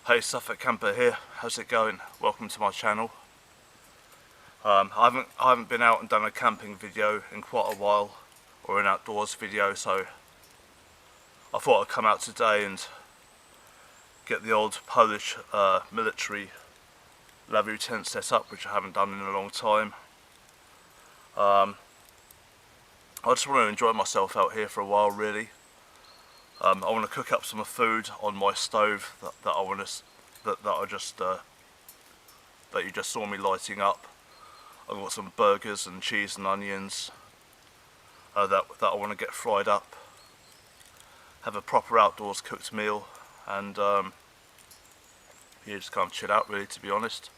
Hey, Suffolk Camper here. How's it going? Welcome to my channel. I haven't been out and done a camping video in quite a while, or an outdoors video, so I thought I'd come out today and get the old Polish military Lavvu tent set up, which I haven't done in a long time. I just want to enjoy myself out here for a while, really. I want to cook up some food on my stove that you just saw me lighting up. I've got some burgers and cheese and onions that I want to get fried up. Have a proper outdoors cooked meal, and yeah, just kind of chill out, really, to be honest.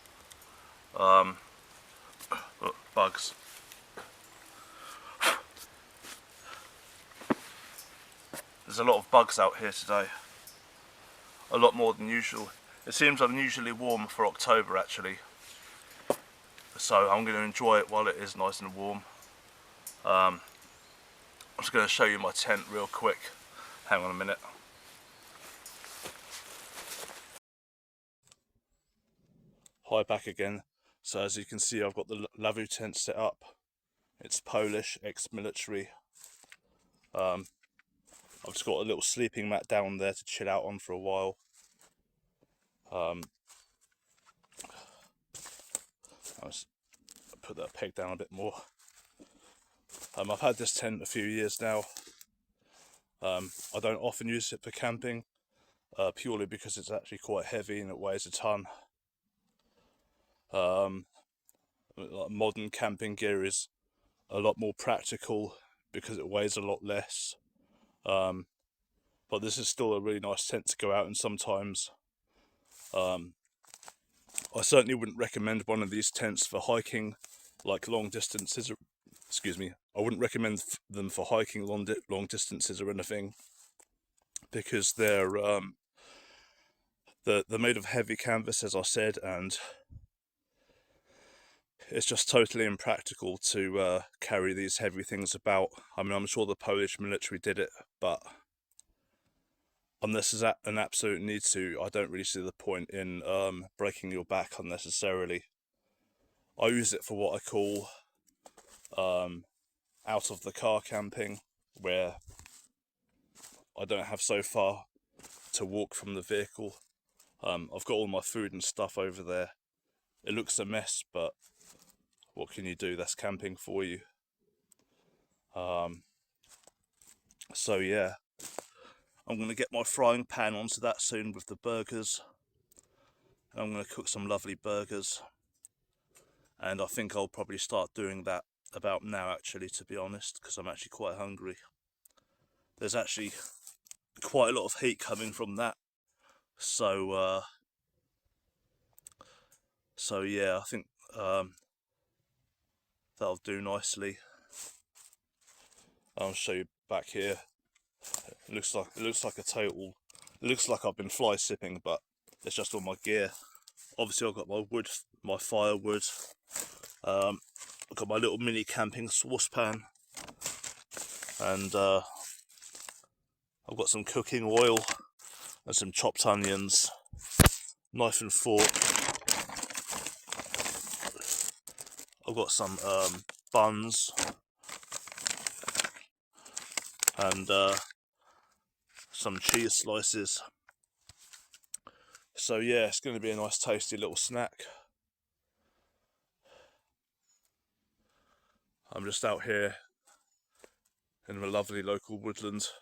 Look, bugs. There's a lot of bugs out here today. A lot more than usual. It seems unusually warm for October, actually. So I'm going to enjoy it while it is nice and warm. I'm just going to show you my tent real quick. Hang on a minute. Hi, back again. So as you can see, I've got the Lavvu tent set up. It's Polish, ex-military. I've just got a little sleeping mat down there to chill out on for a while. I'll just put that peg down a bit more. I've had this tent a few years now. I don't often use it for camping, purely because it's actually quite heavy and it weighs a ton. Modern camping gear is a lot more practical because it weighs a lot less. But this is still a really nice tent to go out in sometimes. I certainly wouldn't recommend one of these tents for hiking, like long distances. Excuse me. I wouldn't recommend them for hiking long distances or anything, because they're made of heavy canvas, as I said, and it's just totally impractical to carry these heavy things about. I mean, I'm sure the Polish military did it, but unless there's an absolute need to, I don't really see the point in breaking your back unnecessarily. I use it for what I call out of the car camping, where I don't have so far to walk from the vehicle. I've got all my food and stuff over there. It looks a mess, but what can you do? That's camping for you. So yeah, I'm going to get my frying pan onto that soon with the burgers. And I'm going to cook some lovely burgers. And I think I'll probably start doing that about now, actually, to be honest, because I'm actually quite hungry. There's actually quite a lot of heat coming from that. So yeah, I think that'll do nicely. I'll show you back here. It looks like a total. It looks like I've been fly sipping, but it's just all my gear. Obviously, I've got my wood, my firewood. I've got my little mini camping saucepan, and I've got some cooking oil and some chopped onions, knife and fork. I've got some buns and some cheese slices. So yeah, it's going to be a nice tasty little snack. I'm just out here in a lovely local woodland.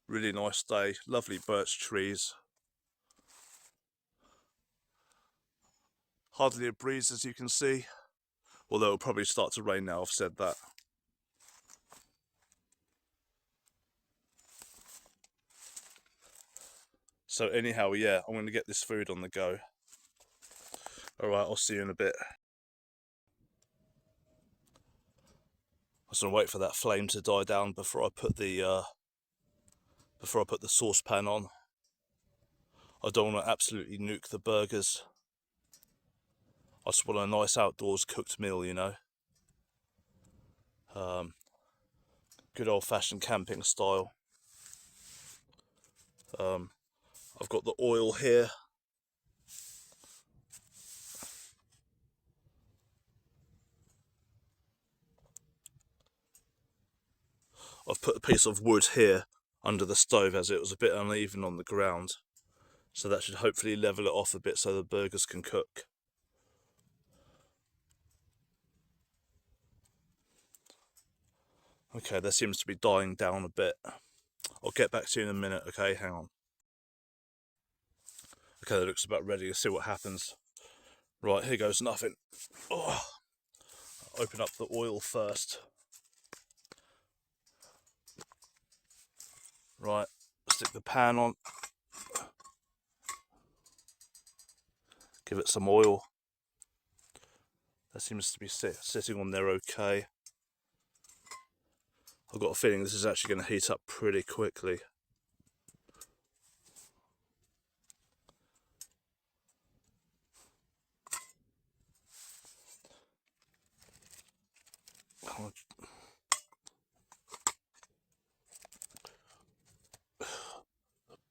Really nice day, lovely birch trees. Hardly a breeze, as you can see, although it'll probably start to rain now, I've said that. So anyhow, yeah, I'm going to get this food on the go. Alright, I'll see you in a bit. I just want to wait for that flame to die down before I put the saucepan on. I don't want to absolutely nuke the burgers. I just want a nice outdoors cooked meal, you know. Good old-fashioned camping style. I've got the oil here. I've put a piece of wood here under the stove as it was a bit uneven on the ground. So that should hopefully level it off a bit so the burgers can cook. Okay, that seems to be dying down a bit. I'll get back to you in a minute, okay? Hang on. Okay, that looks about ready. Let's see what happens. Right, here goes nothing. Oh, open up the oil first. Right, stick the pan on. Give it some oil. That seems to be sitting on there okay. I've got a feeling this is actually going to heat up pretty quickly.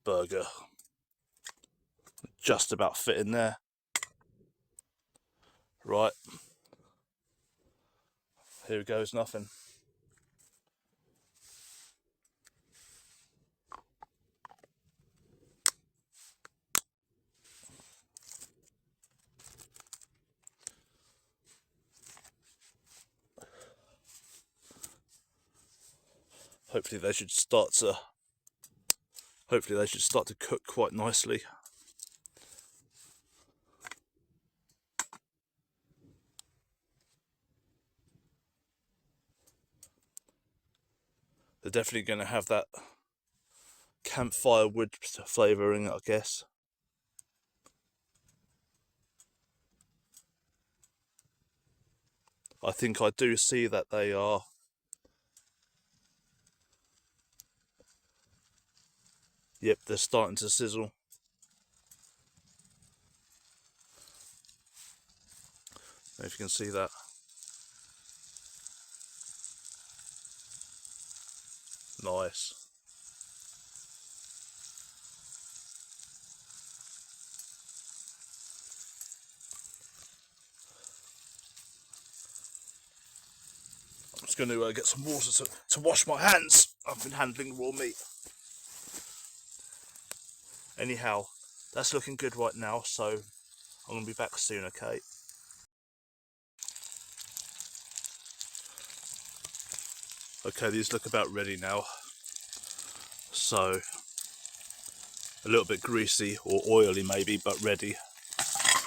Burger. Just about fit in there. Right. Here goes nothing. Hopefully they should start to cook quite nicely. They're definitely going to have that campfire wood flavouring, I guess. I think I do see that they are. Yep, they're starting to sizzle. If you can see that. Nice. I'm just going to get some water to wash my hands. I've been handling raw meat. Anyhow, that's looking good right now, so I'm going to be back soon, okay? Okay, these look about ready now. So, a little bit greasy or oily maybe, but ready.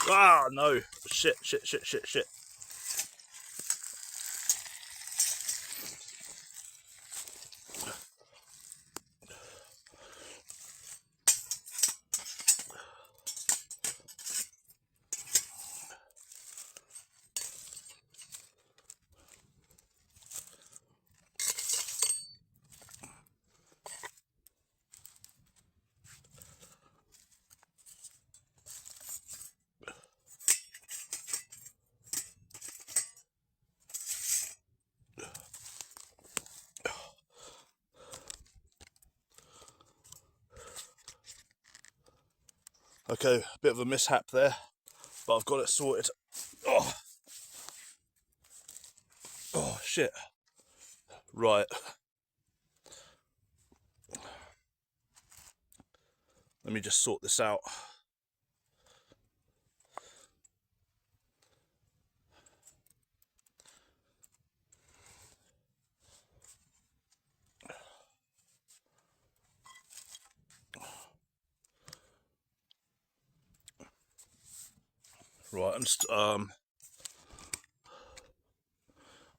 Ah, no! Shit. Okay, a bit of a mishap there, but I've got it sorted. Oh, shit. Right. Let me just sort this out. Right, I'm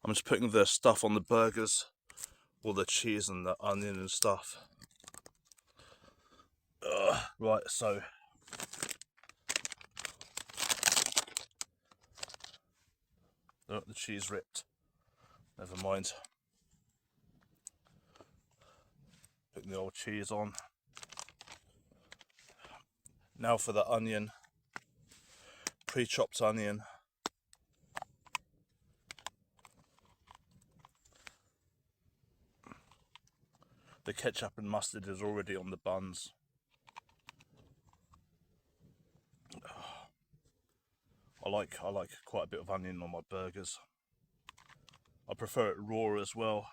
just putting the stuff on the burgers, all the cheese and the onion and stuff. Right, so oh, the cheese ripped. Never mind. Putting the old cheese on. Now for the onion, pre-chopped onion. The ketchup and mustard is already on the buns. I like quite a bit of onion on my burgers. I prefer it raw as well.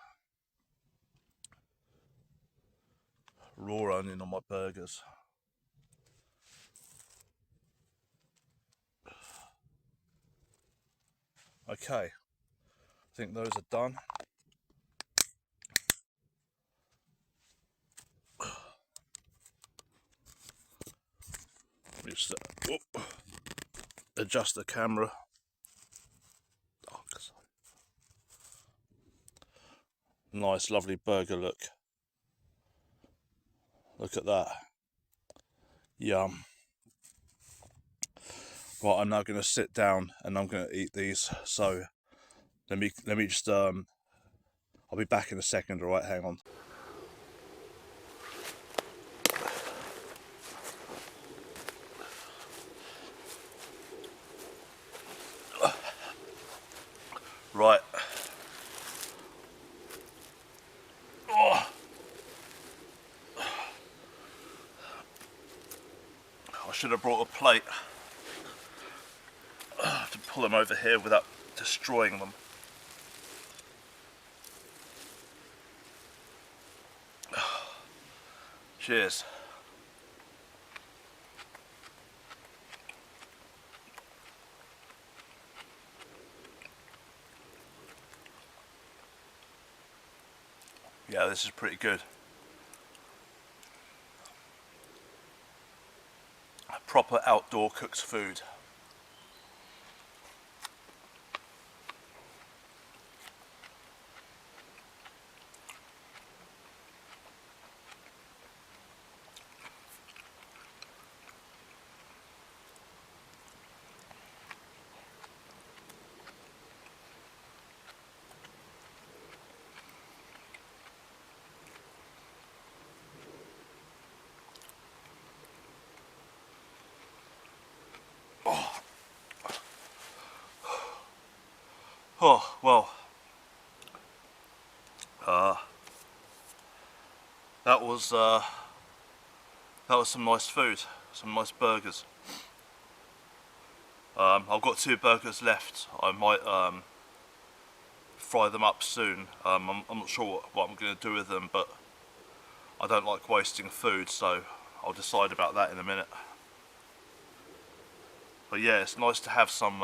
Raw onion on my burgers. Okay, I think those are done. Just adjust the camera. Nice, lovely burger look. Look at that. Yum. Right, I'm now going to sit down and I'm going to eat these. So let me just I'll be back in a second. All right, hang on. Right. Oh. I should have brought a plate to pull them over here without destroying them. Cheers. Yeah, this is pretty good. Proper outdoor cooked food. Oh, well, that was some nice food, some nice burgers. I've got 2 burgers left. I might fry them up soon. I'm not sure what I'm going to do with them, but I don't like wasting food, so I'll decide about that in a minute. But yeah, it's nice to have some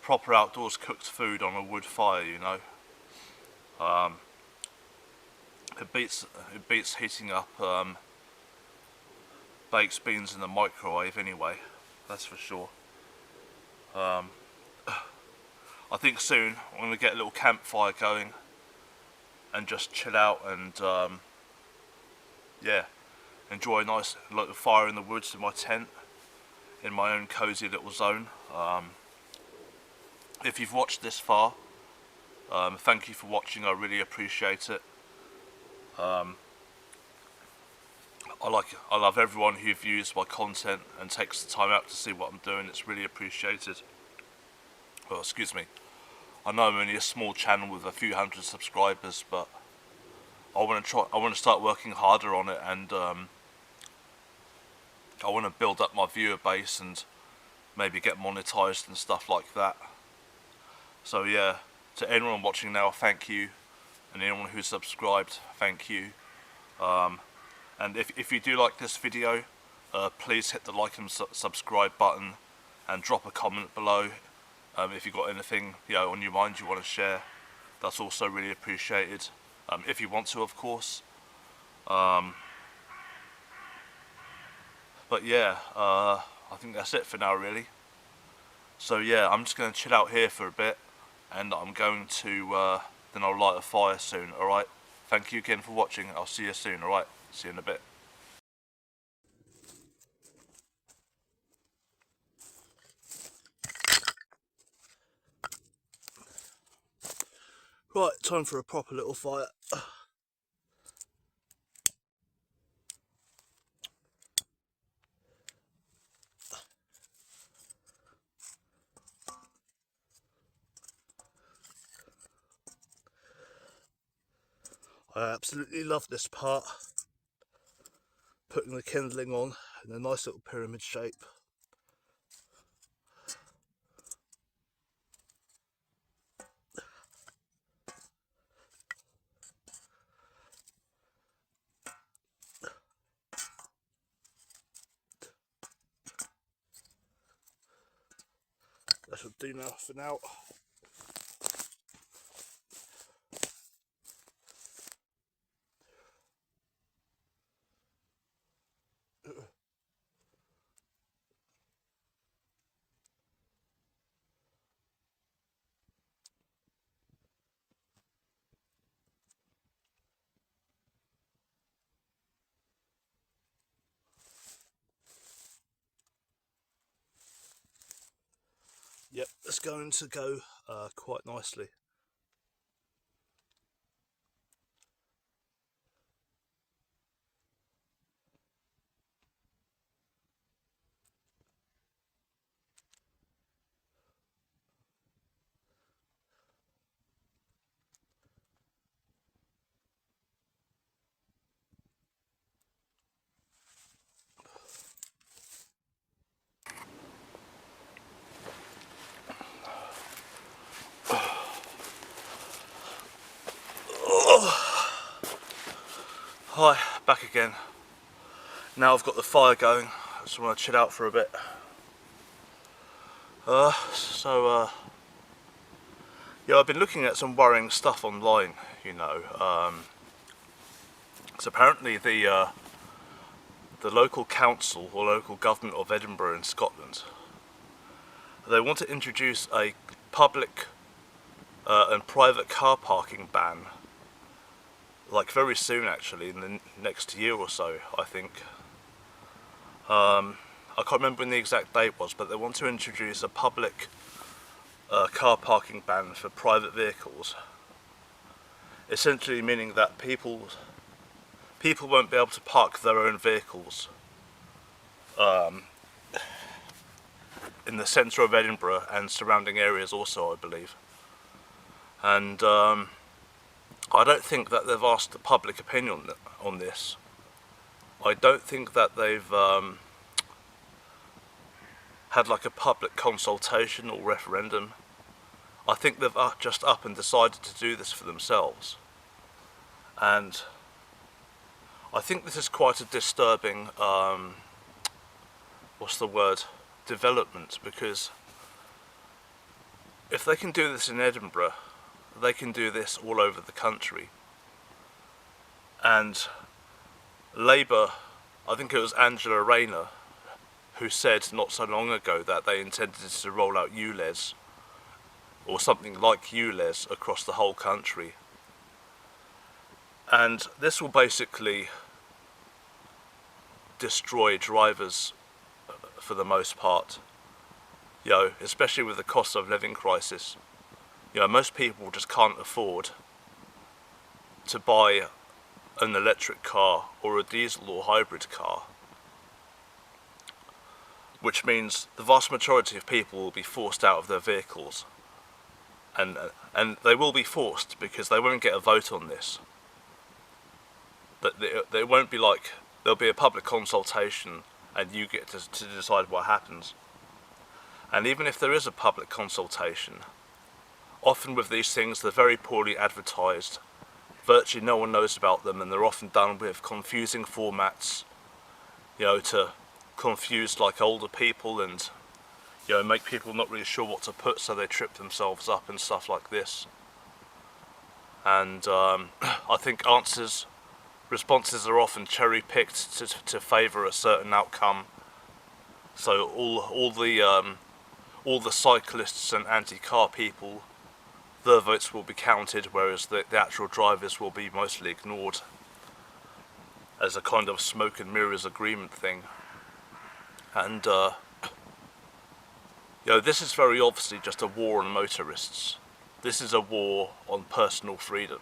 proper outdoors cooked food on a wood fire, you know. It beats heating up baked beans in the microwave anyway, that's for sure. I think soon I'm going to get a little campfire going and just chill out and yeah, enjoy a nice little fire in the woods in my tent, in my own cozy little zone. If you've watched this far, thank you for watching, I really appreciate it. I love everyone who views my content and takes the time out to see what I'm doing. It's really appreciated. Well, excuse me. I know I'm only a small channel with a few hundred subscribers, but I want to start working harder on it, and I want to build up my viewer base and maybe get monetized and stuff like that. So yeah, to anyone watching now, thank you, and anyone who's subscribed, thank you. And if you do like this video, please hit the like and subscribe button and drop a comment below if you've got anything on your mind you want to share. That's also really appreciated, if you want to, of course. But yeah, I think that's it for now, really. So yeah, I'm just going to chill out here for a bit, and I'm going to then I'll light a fire soon. Alright, thank you again for watching. I'll see you soon. Alright, see you in a bit. Right, time for a proper little fire. I absolutely love this part. Putting the kindling on in a nice little pyramid shape. should do now for now. Yep, it's going to go quite nicely. Hi, back again. Now I've got the fire going, I just want to chill out for a bit. Yeah, I've been looking at some worrying stuff online, you know. So apparently the local council or local government of Edinburgh in Scotland, they want to introduce a public and private car parking ban, like very soon actually, in the next year or so, I think. I can't remember when the exact date was, but they want to introduce a public car parking ban for private vehicles. Essentially meaning that people won't be able to park their own vehicles in the centre of Edinburgh and surrounding areas also, I believe. And I don't think that they've asked the public opinion on this. I don't think that they've had like a public consultation or referendum. I think they've just up and decided to do this for themselves. And I think this is quite a disturbing, development, because if they can do this in Edinburgh, they can do this all over the country. And Labour, I think it was Angela Rayner, who said not so long ago that they intended to roll out ULEZ, or something like ULEZ, across the whole country. And this will basically destroy drivers for the most part, you know, especially with the cost of living crisis. You know, most people just can't afford to buy an electric car or a diesel or hybrid car, which means the vast majority of people will be forced out of their vehicles, and they will be forced because they won't get a vote on this. But they won't be like, there'll be a public consultation and you get to decide what happens. And even if there is a public consultation, often with these things they're very poorly advertised, virtually no one knows about them, and they're often done with confusing formats, you know, to confuse like older people and, you know, make people not really sure what to put, so they trip themselves up and stuff like this. And I think responses are often cherry-picked to favour a certain outcome. So all the cyclists and anti-car people, their votes will be counted, whereas the actual drivers will be mostly ignored, as a kind of smoke and mirrors agreement thing. And you know, this is very obviously just a war on motorists. This is a war on personal freedom.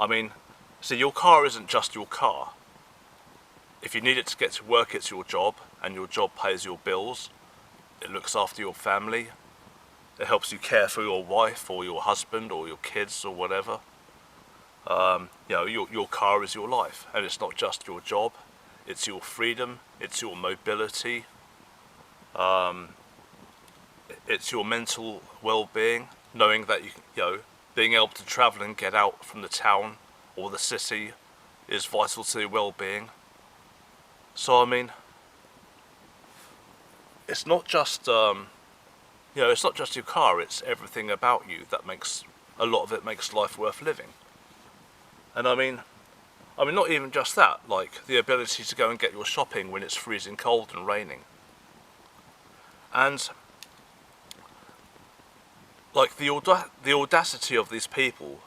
I mean, see, your car isn't just your car. If you need it to get to work, it's your job, and your job pays your bills. It looks after your family. It helps you care for your wife or your husband or your kids or whatever. You know, your car is your life, and it's not just your job. It's your freedom. It's your mobility. It's your mental well-being, knowing that you know, being able to travel and get out from the town or the city is vital to your well-being. So I mean, it's not just You know, it's not just your car, it's everything about you that makes, a lot of it makes life worth living. And I mean, not even just that, like the ability to go and get your shopping when it's freezing cold and raining. And like the audacity of these people.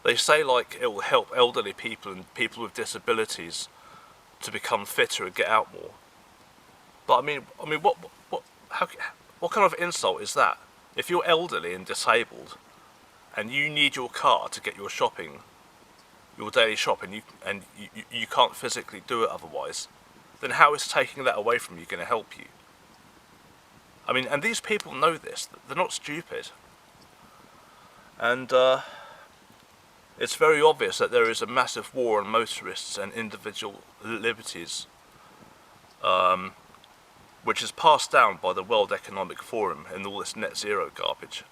They say like it will help elderly people and people with disabilities to become fitter and get out more. But I mean, what kind of insult is that? If you're elderly and disabled, and you need your car to get your shopping, your daily shopping, and you can't physically do it otherwise, then how is taking that away from you going to help you? I mean, and these people know this. They're not stupid. And it's very obvious that there is a massive war on motorists and individual liberties, which is passed down by the World Economic Forum in all this net zero garbage.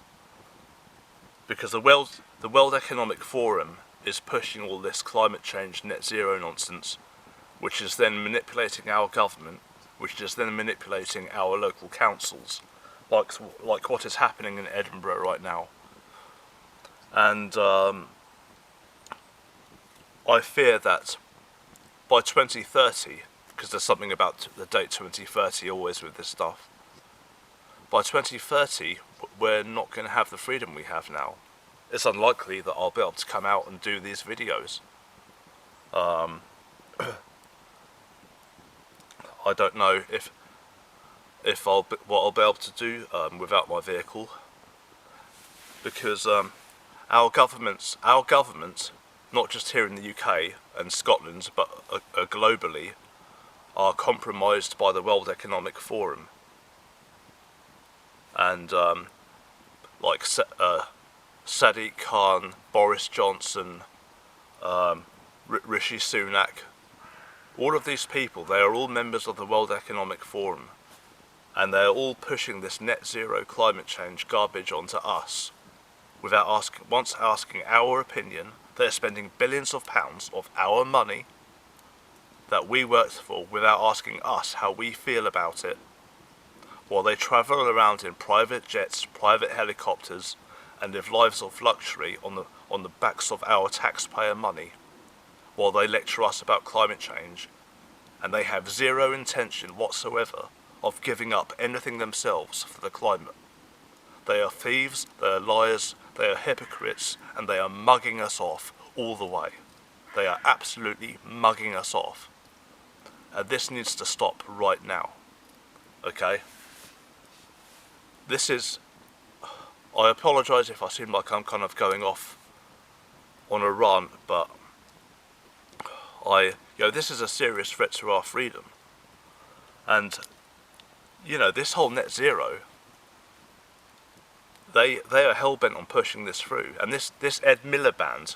Because the World Economic Forum is pushing all this climate change net zero nonsense, which is then manipulating our government, which is then manipulating our local councils, like what is happening in Edinburgh right now. And I fear that by 2030, because there's something about the date 2030 always with this stuff, by 2030 we're not going to have the freedom we have now. It's unlikely that I'll be able to come out and do these videos. I don't know what I'll be able to do without my vehicle, because our government, not just here in the UK and Scotland, but globally, are compromised by the World Economic Forum. And like Sadiq Khan, Boris Johnson, Rishi Sunak, all of these people, they are all members of the World Economic Forum, and they are all pushing this net zero climate change garbage onto us without asking our opinion. They're spending billions of pounds of our money that we worked for without asking us how we feel about it, while they travel around in private jets, private helicopters, and live lives of luxury on the backs of our taxpayer money, while they lecture us about climate change, and they have zero intention whatsoever of giving up anything themselves for the climate. They are thieves, they are liars, they are hypocrites, and they are mugging us off all the way. They are absolutely mugging us off. And this needs to stop right now. Okay? This is... I apologise if I seem like I'm kind of going off on a rant, but this is a serious threat to our freedom. And, this whole net zero, they are hell-bent on pushing this through. And this Ed Miliband,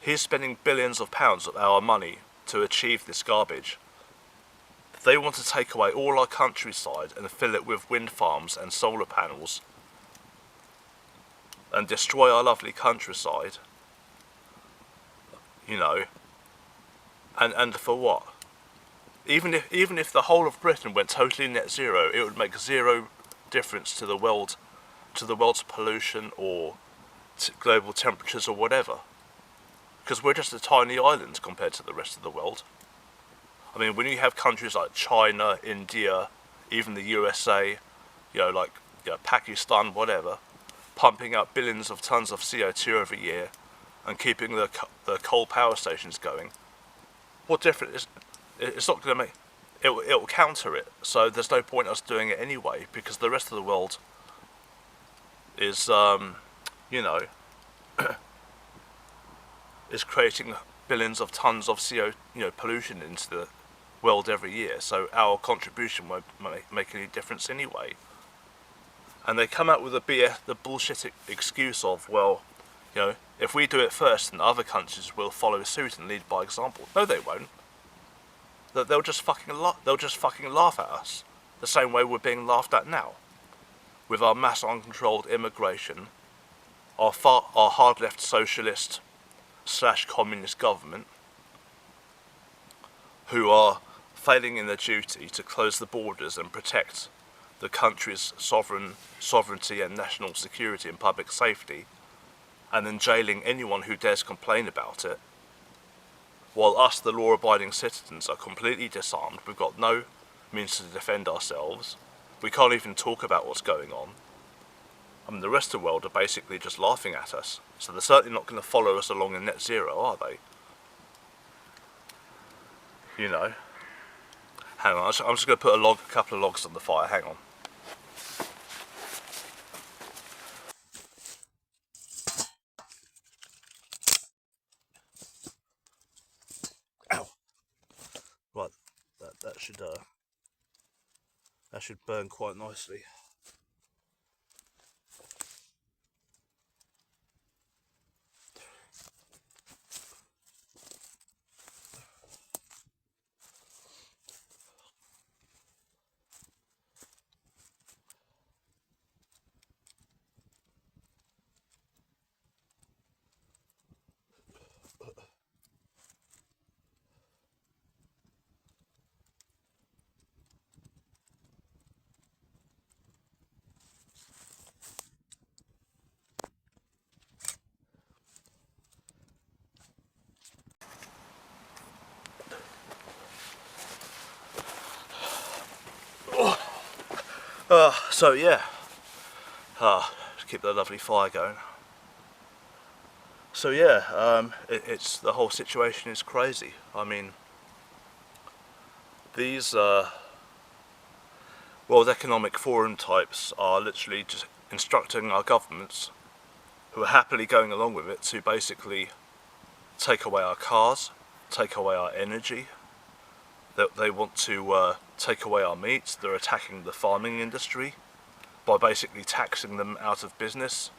he's spending billions of pounds of our money to achieve this garbage. They want to take away all our countryside and fill it with wind farms and solar panels and destroy our lovely countryside, and for what? Even if the whole of Britain went totally net zero, it would make zero difference to the world's pollution or global temperatures or whatever, because we're just a tiny island compared to the rest of the world. I mean, when you have countries like China, India, even the USA, Pakistan, whatever, pumping out billions of tons of CO2 every year and keeping the coal power stations going, what difference? It's not going to make... It will counter it, so there's no point us doing it anyway, because the rest of the world is, is creating billions of tons of pollution into the world every year, so our contribution won't make any difference anyway. And they come out with the bullshit excuse of, well, if we do it first, then other countries will follow suit and lead by example. No, they won't. They'll just fucking laugh at us, the same way we're being laughed at now, with our mass uncontrolled immigration, our hard left socialist / communist government, who are failing in their duty to close the borders and protect the country's sovereignty and national security and public safety, and then jailing anyone who dares complain about it, while us, the law-abiding citizens, are completely disarmed. We've got no means to defend ourselves. We can't even talk about what's going on. I mean, the rest of the world are basically just laughing at us. So they're certainly not going to follow us along in net zero, are they? You know. Hang on, I'm just going to put a couple of logs on the fire. Hang on. Ow. Right, that should burn quite nicely. So yeah, to keep the lovely fire going. So yeah, it's the whole situation is crazy. I mean, these World Economic Forum types are literally just instructing our governments, who are happily going along with it, to basically take away our cars, take away our energy. They want to take away our meat. They're attacking the farming industry by basically taxing them out of business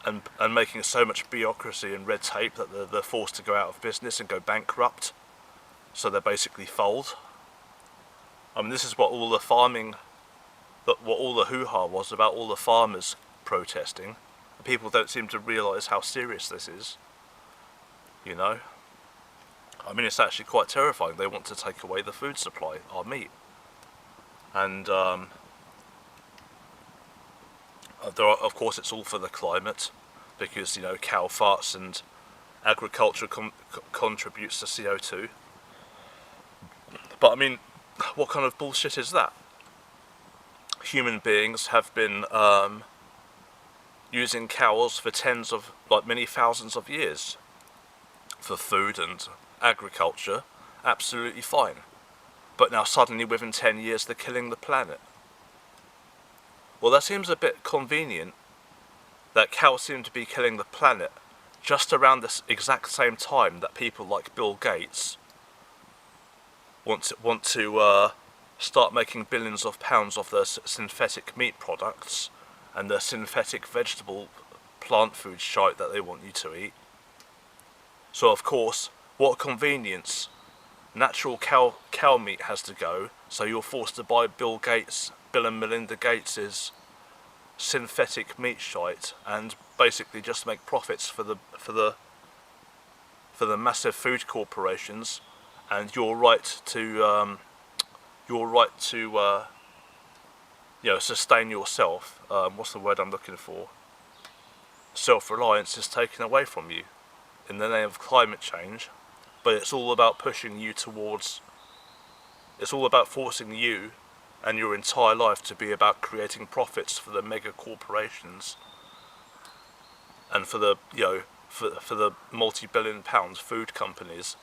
and making so much bureaucracy and red tape that they're forced to go out of business and go bankrupt. So they basically fold. I mean, this is what all the what all the hoo-ha was about, all the farmers protesting. People don't seem to realise how serious this is, you know. I mean, it's actually quite terrifying. They want to take away the food supply, our meat. And of course it's all for the climate, because, you know, cow farts and agriculture contributes to CO2. But I mean, what kind of bullshit is that? Human beings have been using cows for many thousands of years for food and agriculture, absolutely fine. But now suddenly within 10 years they're killing the planet. Well, that seems a bit convenient, that cows seem to be killing the planet just around this exact same time that people like Bill Gates want to start making billions of pounds of their synthetic meat products and the synthetic vegetable plant food shite that they want you to eat. So of course, what convenience, natural cow meat has to go, so you're forced to buy Bill and Melinda Gates's synthetic meat shite and basically just make profits for the massive food corporations, and your right to you know, sustain yourself. What's the word I'm looking for? Self-reliance is taken away from you in the name of climate change. But it's all about pushing you towards, it's all about forcing you and your entire life to be about creating profits for the mega corporations and for the, you know, for the multi-billion pound food companies.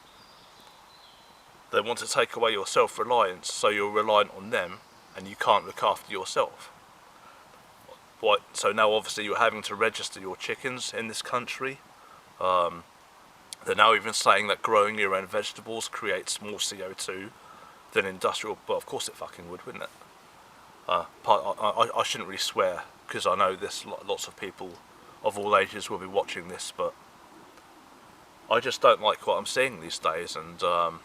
They want to take away your self-reliance, so you're reliant on them and you can't look after yourself. So now obviously you're having to register your chickens in this country. They're now even saying that growing your own vegetables creates more CO2 than industrial. Well, of course it fucking would, wouldn't it? I shouldn't really swear, because I know there's lots of people of all ages will be watching this, but I just don't like what I'm seeing these days, and the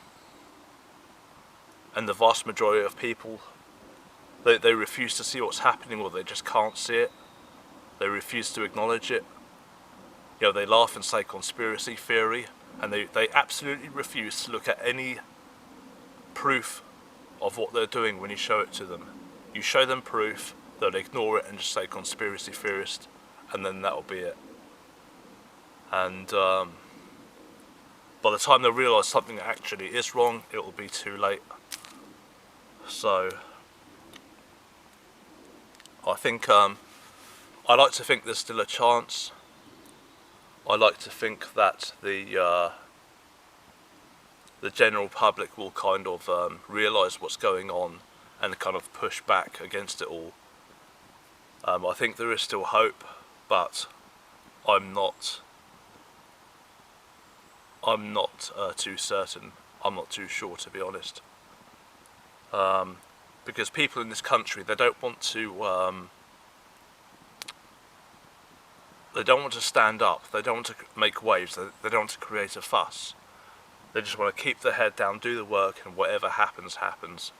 vast majority of people, they refuse to see what's happening, or they just can't see it. They refuse to acknowledge it. You know, they laugh and say conspiracy theory, and they absolutely refuse to look at any proof of what they're doing when you show it to them. You show them proof, they'll ignore it and just say conspiracy theorist, and then that'll be it. And by the time they realise something actually is wrong, it will be too late. So I think I like to think there's still a chance. I like to think that the general public will kind of realise what's going on and kind of push back against it all. I think there is still hope, but I'm not too certain. I'm not too sure, to be honest. Because people in this country, they don't want to stand up, they don't want to make waves, they don't want to create a fuss. They just want to keep their head down, do the work, and whatever happens, happens,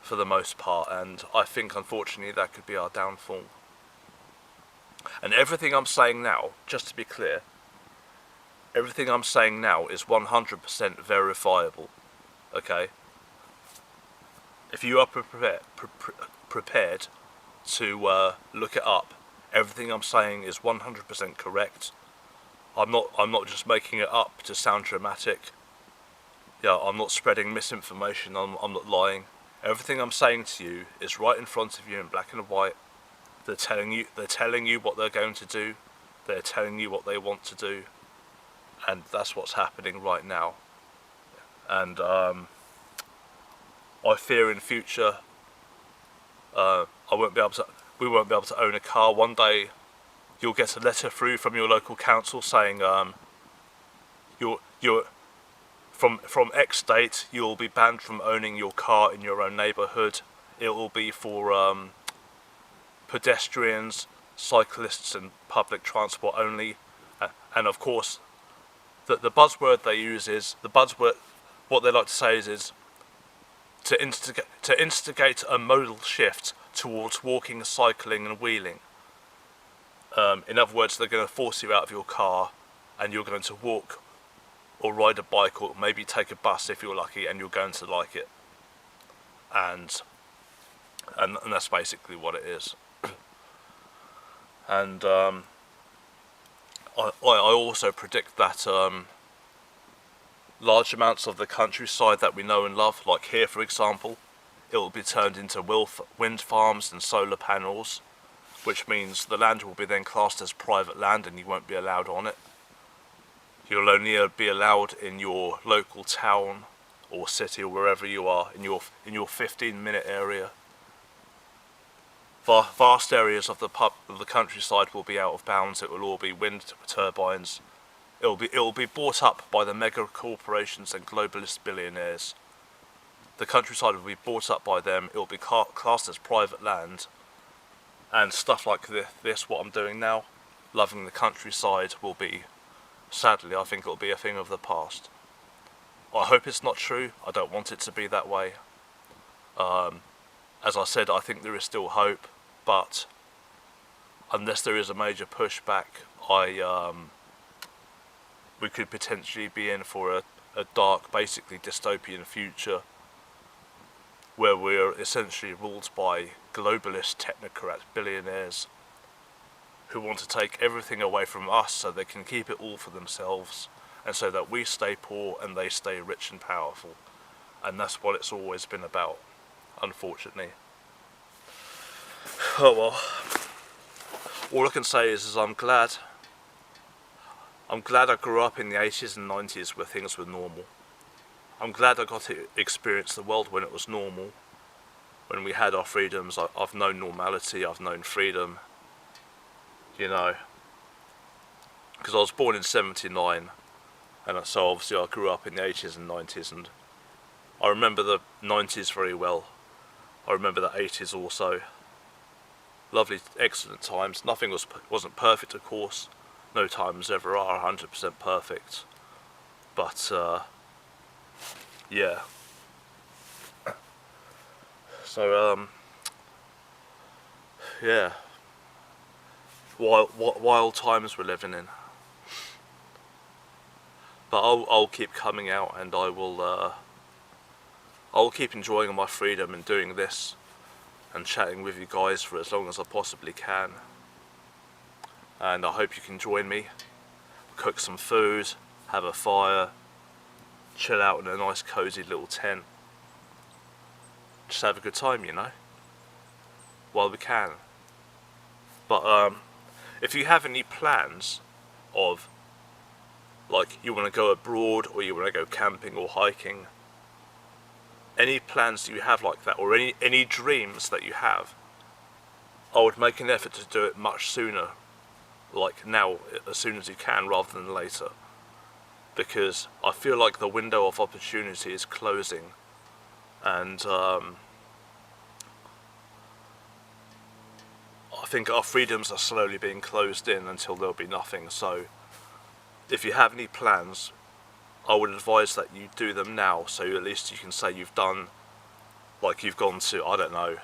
for the most part. And I think, unfortunately, that could be our downfall. And everything I'm saying now, just to be clear, everything I'm saying now is 100% verifiable, okay? If you are prepared to look it up, everything I'm saying is 100% correct. I'm not just making it up to sound dramatic. Yeah, I'm not spreading misinformation. I'm not lying. Everything I'm saying to you is right in front of you in black and white. They're telling you what they're going to do. They're telling you what they want to do, and that's what's happening right now. And I fear in future we won't be able to own a car. One day you'll get a letter through from your local council saying you're from X date you'll be banned from owning your car in your own neighbourhood. It will be for pedestrians, cyclists and public transport only. And of course the buzzword they use is, what they like to say is to instigate a modal shift towards walking, cycling and wheeling. In other words, they're going to force you out of your car and you're going to walk or ride a bike or maybe take a bus if you're lucky, and you're going to like it. And that's basically what it is. And I also predict that large amounts of the countryside that we know and love, like here for example, it will be turned into wind farms and solar panels, which means the land will be then classed as private land and you won't be allowed on it. You'll only be allowed in your local town or city or wherever you are, in your 15-minute area. Vast areas of the countryside will be out of bounds. It will all be wind turbines. It will be bought up by the mega corporations and globalist billionaires. The countryside will be bought up by them. It will be classed as private land, and stuff like this, what I'm doing now, loving the countryside, will be, sadly, I think it will be a thing of the past. I hope it's not true. I don't want it to be that way. As I said, I think there is still hope, but unless there is a major pushback, we could potentially be in for a dark, basically dystopian future, where we're essentially ruled by globalist technocrat billionaires who want to take everything away from us so they can keep it all for themselves, and so that we stay poor and they stay rich and powerful. And that's what it's always been about, unfortunately. Oh well. All I can say is I'm glad I grew up in the 80s and 90s where things were normal. I'm glad I got to experience the world when it was normal, when we had our freedoms. I've known normality, I've known freedom, you know, because I was born in 79, and so obviously I grew up in the 80s and 90s, and I remember the 90s very well. I remember the 80s also. Lovely, excellent times. Nothing wasn't perfect, of course. No times ever are 100% perfect, but yeah. So yeah, wild times we're living in. But I'll keep coming out, and I'll keep enjoying my freedom and doing this and chatting with you guys for as long as I possibly can. And I hope you can join me, cook some food, have a fire, chill out in a nice cozy little tent. Just have a good time, you know, while we can. But if you have any plans of, like, you want to go abroad or you want to go camping or hiking, any plans that you have like that, or any dreams that you have, I would make an effort to do it much sooner, like now, as soon as you can, rather than later, because I feel like the window of opportunity is closing, and I think our freedoms are slowly being closed in until there'll be nothing. So if you have any plans, I would advise that you do them now, so at least you can say you've done, like, you've gone to, I don't know,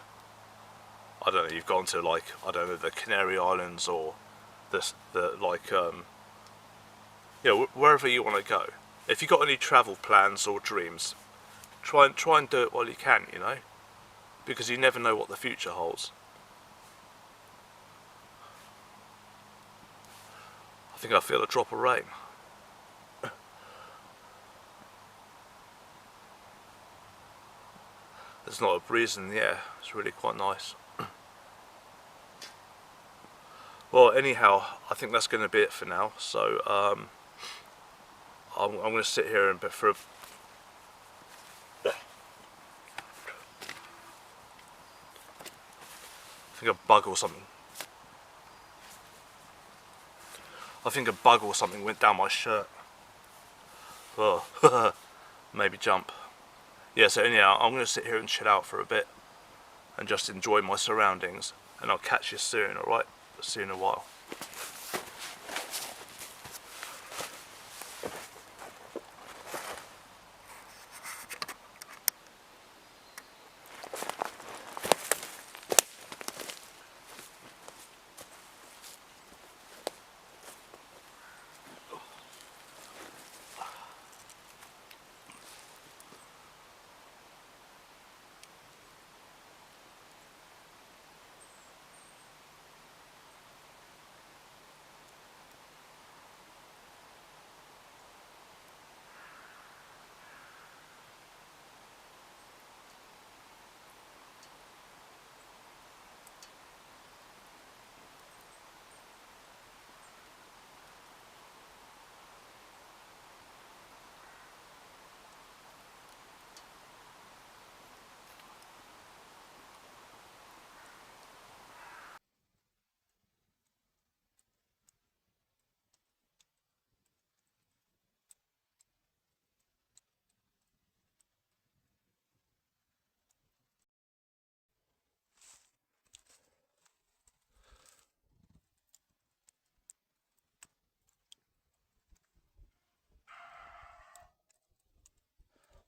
you've gone to, like, I don't know, the Canary Islands, or wherever you want to go. If you've got any travel plans or dreams, try and do it while you can, you know, because you never know what the future holds. I think I feel a drop of rain. There's not a breeze in the air, it's really quite nice. Well, anyhow, I think that's going to be it for now, so I'm going to sit here and for a I think a bug or something. I think a bug or something went down my shirt. Oh, maybe jump. Yeah, so anyhow, I'm going to sit here and chill out for a bit and just enjoy my surroundings, and I'll catch you soon, alright? See you in a while.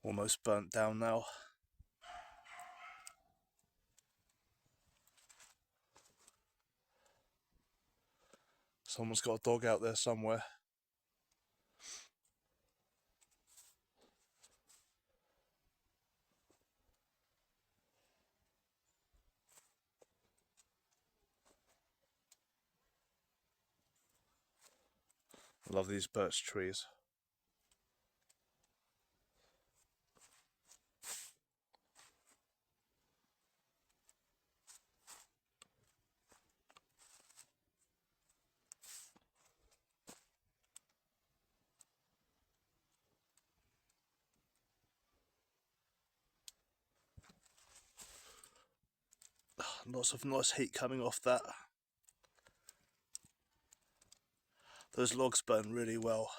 Almost burnt down now. Someone's got a dog out there somewhere. I love these birch trees. Lots of nice heat coming off that. Those logs burn really well.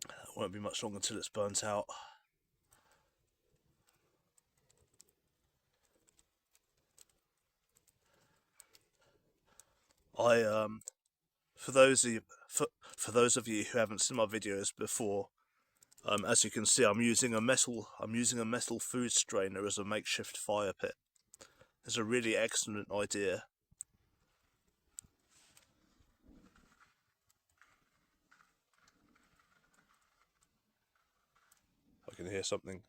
It won't be much longer until it's burnt out. For those of you who haven't seen my videos before, as you can see, I'm using a metal food strainer as a makeshift fire pit. It's a really excellent idea. can hear something.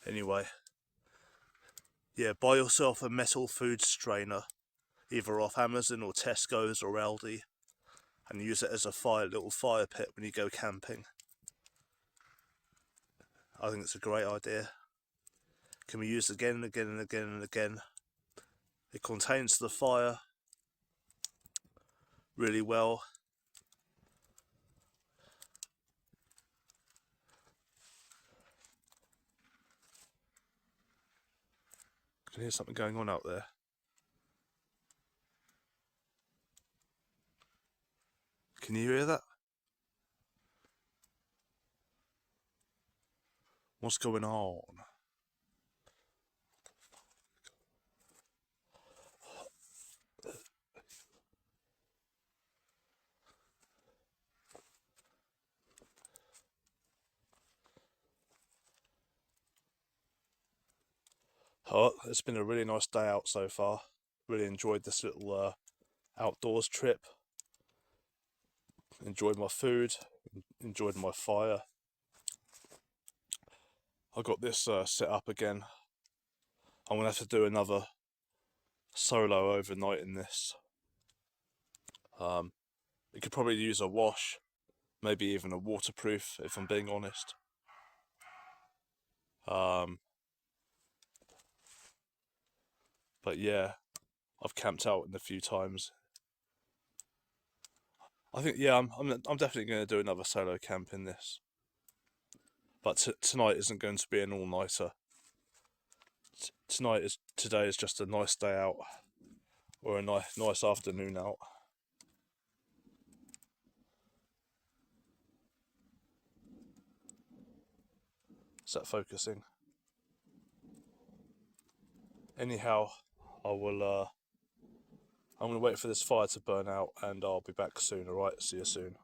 Anyway, yeah, buy yourself a metal food strainer, either off Amazon or Tesco's or Aldi, and use it as a little fire pit when you go camping. I think it's a great idea. Can be used again and again and again and again. It contains the fire really well. I can hear something going on out there. Can you hear that? What's going on? Oh, it's been a really nice day out so far. Really enjoyed this little outdoors trip. Enjoyed my food, enjoyed my fire. I got this set up again. I'm gonna have to do another solo overnight in this. It could probably use a wash, maybe even a waterproof, if I'm being honest. But yeah, I've camped out in a few times. I think, yeah, I'm definitely going to do another solo camp in this. But tonight isn't going to be an all-nighter. Today is just a nice day out, or a nice afternoon out. Is that focusing? Anyhow, I'm gonna wait for this fire to burn out, and I'll be back soon. All right, see you soon.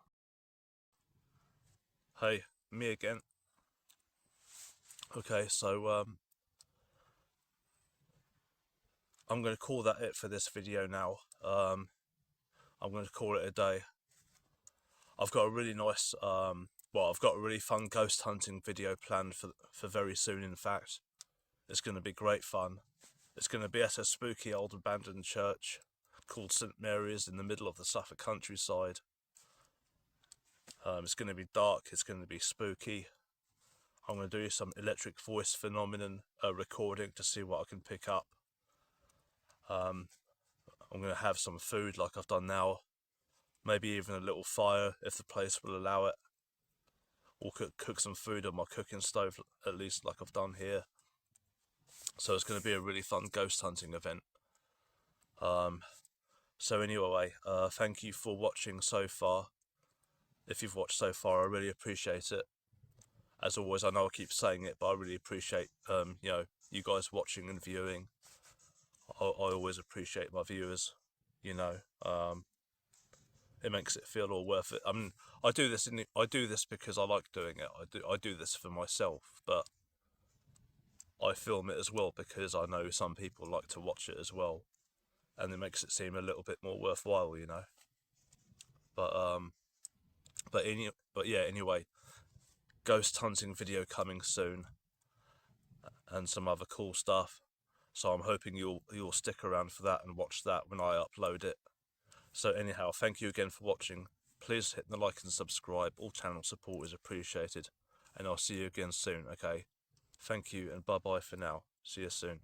Hey, me again. Okay, so I'm going to call that it for this video now. I'm going to call it a day. I've got a really nice, I've got a really fun ghost hunting video planned for very soon, in fact. It's going to be great fun. It's going to be at a spooky old abandoned church called St Mary's in the middle of the Suffolk countryside. It's going to be dark, it's going to be spooky. I'm going to do some electric voice phenomenon recording to see what I can pick up. I'm going to have some food like I've done now, maybe even a little fire if the place will allow it, or cook some food on my cooking stove, at least like I've done here. So it's going to be a really fun ghost hunting event. So anyway, thank you for watching so far. If you've watched so far, I really appreciate it. As always, I know I keep saying it, but I really appreciate you guys watching and viewing. I always appreciate my viewers. It makes it feel all worth it. I mean, I do this because I like doing it. I do this for myself, but I film it as well because I know some people like to watch it as well, and it makes it seem a little bit more worthwhile, But yeah. Anyway, ghost hunting video coming soon, and some other cool stuff. So I'm hoping you'll stick around for that and watch that when I upload it. So anyhow, thank you again for watching. Please hit the like and subscribe. All channel support is appreciated. And I'll see you again soon, okay? Thank you and bye-bye for now. See you soon.